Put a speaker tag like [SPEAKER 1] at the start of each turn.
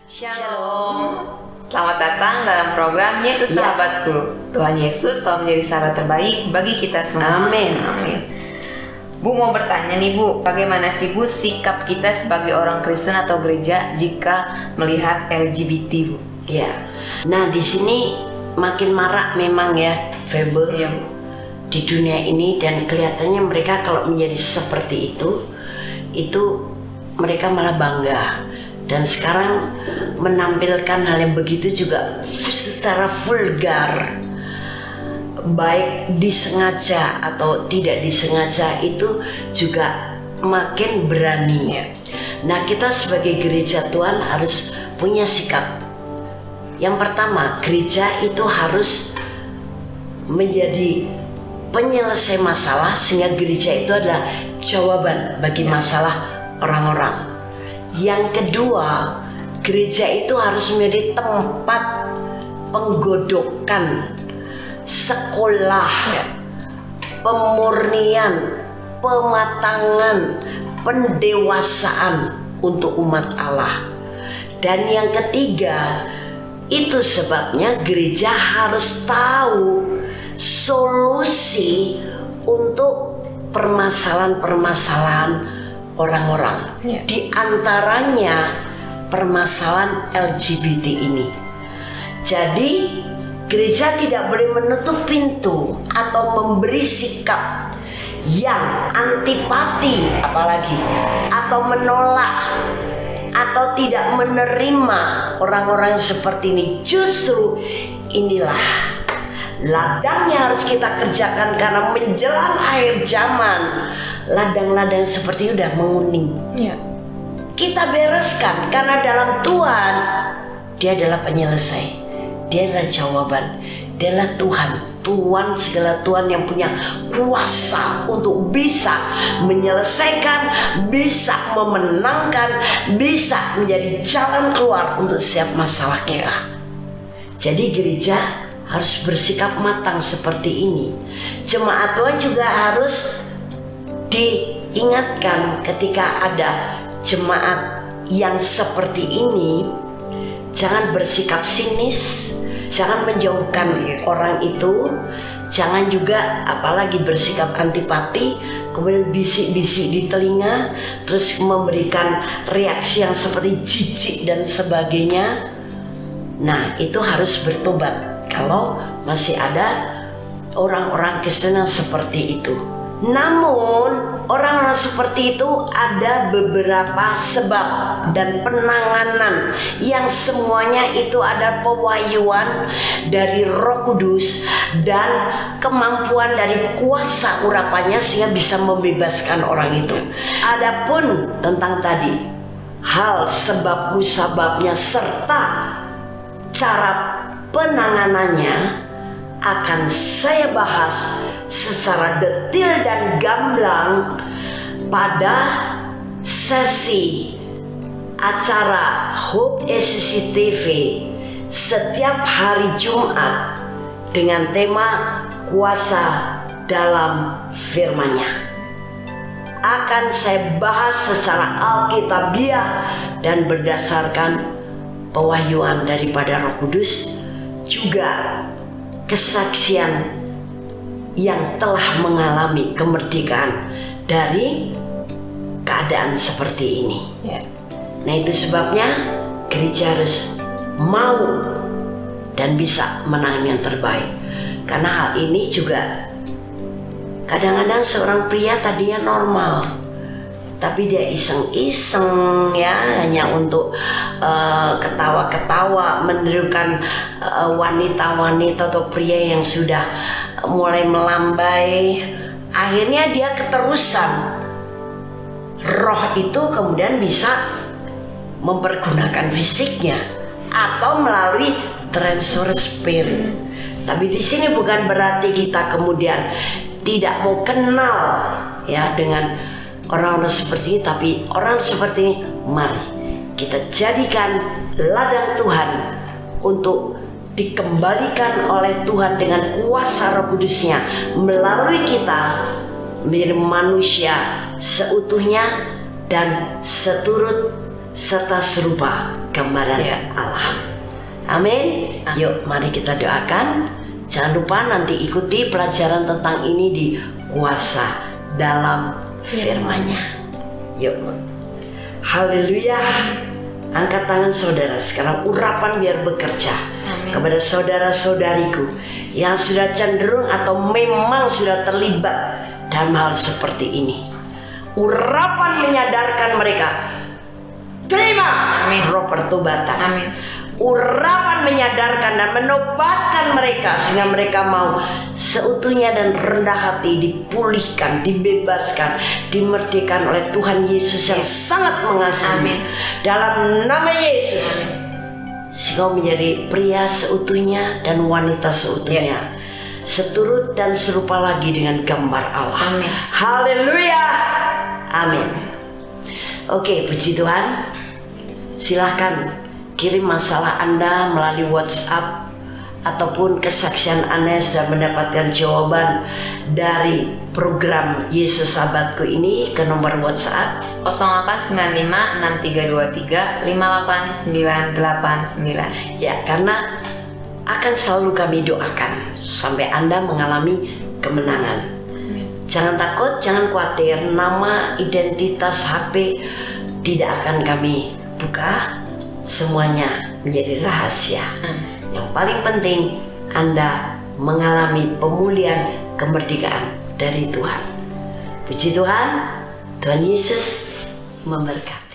[SPEAKER 1] Shalom. Selamat datang dalam program Yesus Sahabatku. Tuhan Yesus selalu menjadi sahabat terbaik bagi kita semua.
[SPEAKER 2] Amin.
[SPEAKER 1] Amin. Bu mau bertanya nih Bu, bagaimana sih Bu sikap kita sebagai orang Kristen atau gereja jika melihat LGBT Bu?
[SPEAKER 2] Ya. Nah di sini makin marak memang ya, Febe,
[SPEAKER 1] Iya.
[SPEAKER 2] di dunia ini, dan kelihatannya mereka kalau menjadi seperti itu mereka malah bangga. Dan sekarang menampilkan hal yang begitu juga secara vulgar, baik disengaja atau tidak disengaja, itu juga makin berani.
[SPEAKER 1] Ya.
[SPEAKER 2] Nah kita sebagai gereja Tuhan harus punya sikap. Yang pertama, gereja itu harus menjadi penyelesai masalah, sehingga gereja itu adalah jawaban bagi masalah orang-orang. Yang kedua, gereja itu harus menjadi tempat penggodokan, sekolah, pemurnian, pematangan, pendewasaan untuk umat Allah. Dan yang ketiga, itu sebabnya gereja harus tahu solusi untuk permasalahan-permasalahan orang-orang. Di antaranya permasalahan LGBT ini. Jadi gereja tidak boleh menutup pintu atau memberi sikap yang antipati apalagi, atau menolak atau tidak menerima orang-orang seperti ini. Justru inilah ladang yang harus kita kerjakan, karena menjelang akhir zaman ladang-ladang seperti ini udah menguning. Kita bereskan, karena dalam Tuhan Dia adalah penyelesai, Dia adalah jawaban, Dia adalah Tuhan, Tuhan segala Tuhan yang punya kuasa untuk bisa menyelesaikan, bisa memenangkan, bisa menjadi jalan keluar untuk setiap masalah kita. Jadi gereja harus bersikap matang seperti ini. Jemaat Tuhan juga harus diingatkan ketika ada jemaat yang seperti ini, jangan bersikap sinis, jangan menjauhkan orang itu, jangan juga apalagi bersikap antipati, kemudian bisik-bisik di telinga, terus memberikan reaksi yang seperti jijik dan sebagainya. Nah itu harus bertobat kalau masih ada orang-orang Kristen yang seperti itu. Namun orang-orang seperti itu ada beberapa sebab dan penanganan yang semuanya itu ada pewahyuan dari Roh Kudus dan kemampuan dari kuasa urapannya sehingga bisa membebaskan orang itu. Adapun tentang tadi hal sebab musababnya serta cara penanganannya akan saya bahas secara detail dan gamblang pada sesi acara Hope SCC TV setiap hari Jumat dengan tema kuasa dalam firman-Nya. Akan saya bahas secara alkitabiah dan berdasarkan pewahyuan daripada Roh Kudus, juga kesaksian yang telah mengalami kemerdekaan dari keadaan seperti ini. Nah itu sebabnya gereja harus mau dan bisa menang yang terbaik. Karena hal ini juga kadang-kadang seorang pria tadinya normal, tapi dia iseng-iseng ya, hanya untuk ketawa-ketawa, menirukan wanita-wanita atau pria yang sudah mulai melambai. Akhirnya dia keterusan. Roh itu kemudian bisa mempergunakan fisiknya atau melalui transfer spirit. Tapi di sini bukan berarti kita kemudian tidak mau kenal ya dengan orang-orang seperti ini, tapi orang seperti ini mari kita jadikan ladang Tuhan untuk dikembalikan oleh Tuhan dengan kuasa Roh Kudus-Nya melalui kita menjadi manusia seutuhnya dan seturut serta serupa gambaran Allah. Amin. Yuk mari kita doakan. Jangan lupa nanti ikuti pelajaran tentang ini di Kuasa Dalam Firman-Nya. Yuk. Haleluya. Angkat tangan saudara. Sekarang urapan biar bekerja.
[SPEAKER 1] Amin.
[SPEAKER 2] Kepada saudara-saudariku yang sudah cenderung atau memang sudah terlibat dalam hal seperti ini. Urapan menyadarkan mereka. Terima.
[SPEAKER 1] Amin.
[SPEAKER 2] Roh pertobatan.
[SPEAKER 1] Amin.
[SPEAKER 2] Urapan menyadarkan dan menobatkan mereka sehingga mereka mau seutuhnya dan rendah hati dipulihkan, dibebaskan, dimerdekakan oleh Tuhan Yesus yang sangat mengasihi.
[SPEAKER 1] Amin.
[SPEAKER 2] Dalam nama Yesus, sehingga menjadi pria seutuhnya dan wanita seutuhnya, seturut dan serupa lagi dengan gambar Allah.
[SPEAKER 1] Amin.
[SPEAKER 2] Haleluya. Amin. Oke, puji Tuhan. Silahkan kirim masalah Anda melalui WhatsApp ataupun kesaksian Anda yang sudah mendapatkan jawaban dari program Yesus Sahabatku ini ke nomor WhatsApp
[SPEAKER 1] 089563235899.
[SPEAKER 2] ya, karena akan selalu kami doakan sampai Anda mengalami kemenangan. Jangan takut, jangan khawatir, nama, identitas, HP tidak akan kami buka. Semuanya menjadi rahasia. Yang paling penting Anda mengalami pemulihan kemerdekaan dari Tuhan. Puji Tuhan, Tuhan Yesus memberkati.